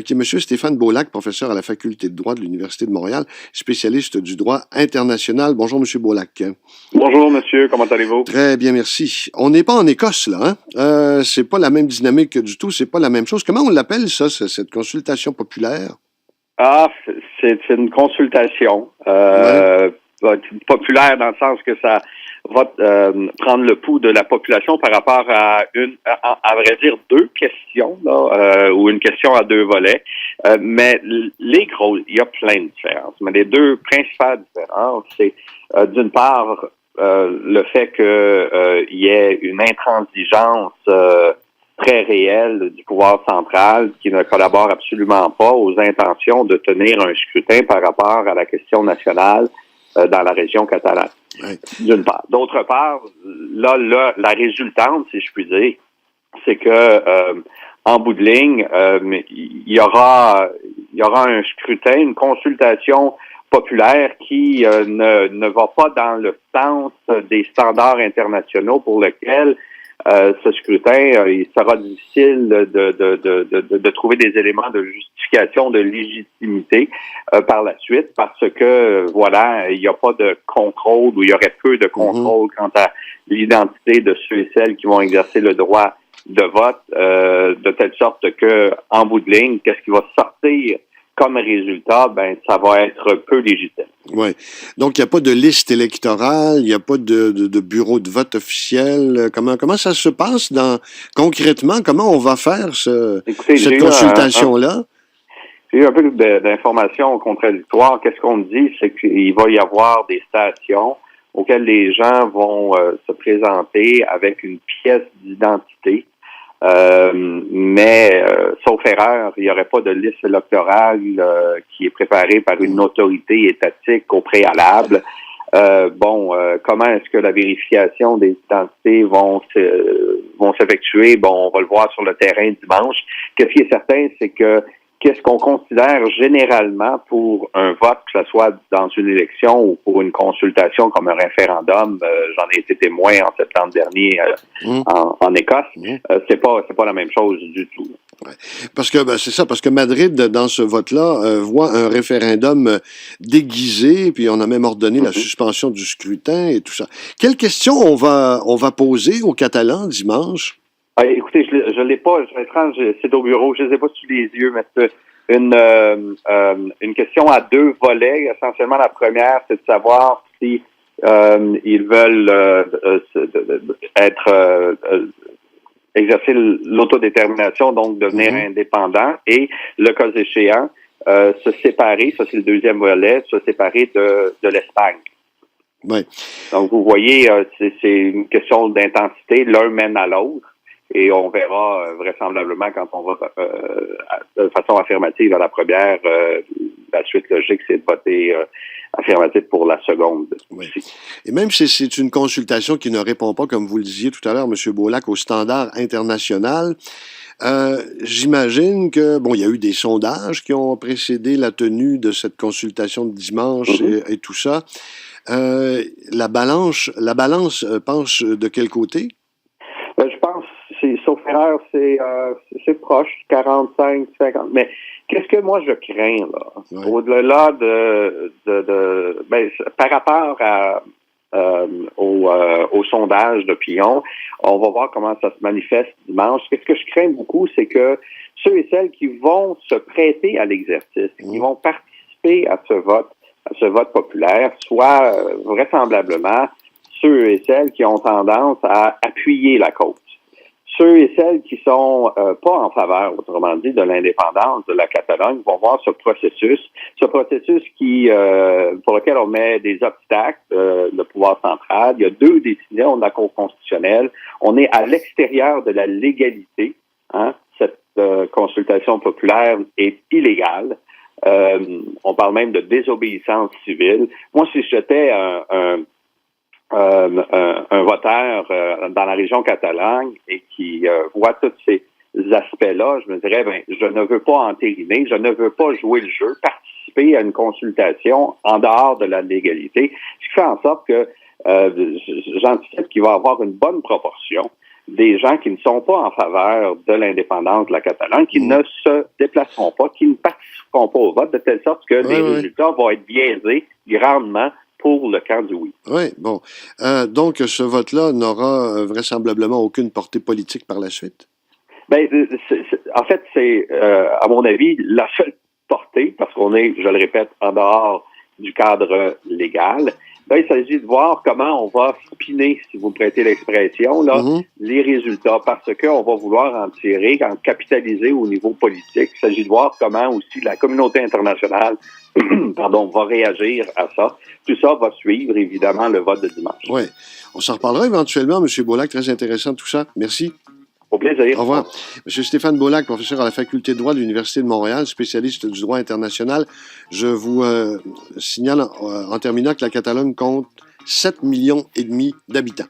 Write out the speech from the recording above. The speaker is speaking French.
qui est M. Stéphane Beaulac, professeur à la Faculté de droit de l'Université de Montréal, spécialiste du droit international. Bonjour, M. Beaulac. Bonjour, monsieur. Comment allez-vous? Très bien, merci. On n'est pas en Écosse, là, hein? C'est pas la même dynamique du tout, c'est pas la même chose. Comment on l'appelle, ça, cette consultation populaire? Ah, c'est une consultation populaire dans le sens que ça va prendre le pouls de la population par rapport à à vrai dire, deux questions, là, ou une question à deux volets. Mais les grosses, il y a plein de différences. Mais les deux principales différences, c'est d'une part le fait que il y ait une intransigeance très réelle du pouvoir central qui ne collabore absolument pas aux intentions de tenir un scrutin par rapport à la question nationale dans la région catalane. Ouais. D'une part. D'autre part, là, la résultante, si je puis dire, c'est que en bout de ligne, il y aura un scrutin, une consultation populaire qui ne va pas dans le sens des standards internationaux pour lesquels ce scrutin, il sera difficile de trouver des éléments de justification de légitimité par la suite parce que, voilà, il n'y a pas de contrôle ou il y aurait peu de contrôle quant à l'identité de ceux et celles qui vont exercer le droit de vote, de telle sorte que, en bout de ligne, qu'est-ce qui va sortir comme résultat, ben, ça va être peu légitime. Oui. Donc, il n'y a pas de liste électorale, il n'y a pas de bureau de vote officiel. Comment ça se passe concrètement? Comment on va faire cette consultation-là? J'ai eu un peu d'informations contradictoires. Qu'est-ce qu'on me dit? C'est qu'il va y avoir des stations auxquelles les gens vont se présenter avec une pièce d'identité. Mais sauf erreur, il n'y aurait pas de liste électorale qui est préparée par une autorité étatique au préalable. Comment est-ce que la vérification des identités vont s'effectuer? Bon, on va le voir sur le terrain dimanche. Qu'est-ce qui est certain, c'est que qu'est-ce qu'on considère généralement pour un vote, que ce soit dans une élection ou pour une consultation comme un référendum, j'en ai été témoin en septembre dernier en Écosse, c'est pas la même chose du tout. Ouais. Parce que c'est ça, parce que Madrid, dans ce vote-là, voit un référendum déguisé, puis on a même ordonné la suspension du scrutin et tout ça. Quelle question on va poser aux Catalans dimanche? Écoutez, je l'ai pas, je vais être franc, c'est au bureau, je les ai pas sous les yeux, mais c'est une question à deux volets. Essentiellement, la première, c'est de savoir si ils veulent exercer l'autodétermination, donc devenir indépendants, et le cas échéant, se séparer, ça c'est le deuxième volet, se séparer de l'Espagne. Ouais. Donc, vous voyez, c'est une question d'intensité, l'un mène à l'autre. Et on verra vraisemblablement quand on va de façon affirmative à la première, la suite logique, c'est de voter affirmatif pour la seconde. Oui. Et même si c'est une consultation qui ne répond pas, comme vous le disiez tout à l'heure, M. Beaulac, aux standards international, j'imagine que, il y a eu des sondages qui ont précédé la tenue de cette consultation de dimanche et tout ça. La balance penche de quel côté? Je pense, sauf erreur, c'est proche, 45, 50. Mais qu'est-ce que moi je crains, là? Ouais. Au-delà par rapport au sondage d'opinion, on va voir comment ça se manifeste dimanche. Qu'est-ce que je crains beaucoup, c'est que ceux et celles qui vont se prêter à l'exercice, qui vont participer à ce vote populaire, soient vraisemblablement ceux et celles qui ont tendance à appuyer la cause. Ceux et celles qui sont pas en faveur, autrement dit, de l'indépendance de la Catalogne vont voir ce processus qui pour lequel on met des obstacles, le pouvoir central. Il y a deux décisions de la Cour constitutionnelle. On est à l'extérieur de la légalité. Cette consultation populaire est illégale. On parle même de désobéissance civile. Moi, si j'étais un voteur dans la région Catalogne et qui voit tous ces aspects-là, je me dirais, je ne veux pas entériner, je ne veux pas jouer le jeu, participer à une consultation en dehors de la légalité, ce qui fait en sorte que j'anticipe qu'il va y avoir une bonne proportion des gens qui ne sont pas en faveur de l'indépendance de la Catalogne, qui ne se déplaceront pas, qui ne participeront pas au vote, de telle sorte que les résultats vont être biaisés grandement pour le camp du oui. Oui, bon. Donc, ce vote-là n'aura vraisemblablement aucune portée politique par la suite? Ben, en fait, c'est, à mon avis, la seule portée, parce qu'on est, je le répète, en dehors du cadre légal. Là, il s'agit de voir comment on va spinner, si vous me prêtez l'expression, là, les résultats, parce qu'on va vouloir en tirer, en capitaliser au niveau politique. Il s'agit de voir comment aussi la communauté internationale va réagir à ça. Tout ça va suivre, évidemment, le vote de dimanche. Oui. On s'en reparlera éventuellement, M. Beaulac. Très intéressant tout ça. Merci. Au plaisir. Au revoir. M. Stéphane Beaulac, professeur à la Faculté de droit de l'Université de Montréal, spécialiste du droit international. Je vous signale en terminant que la Catalogne compte 7,5 millions d'habitants.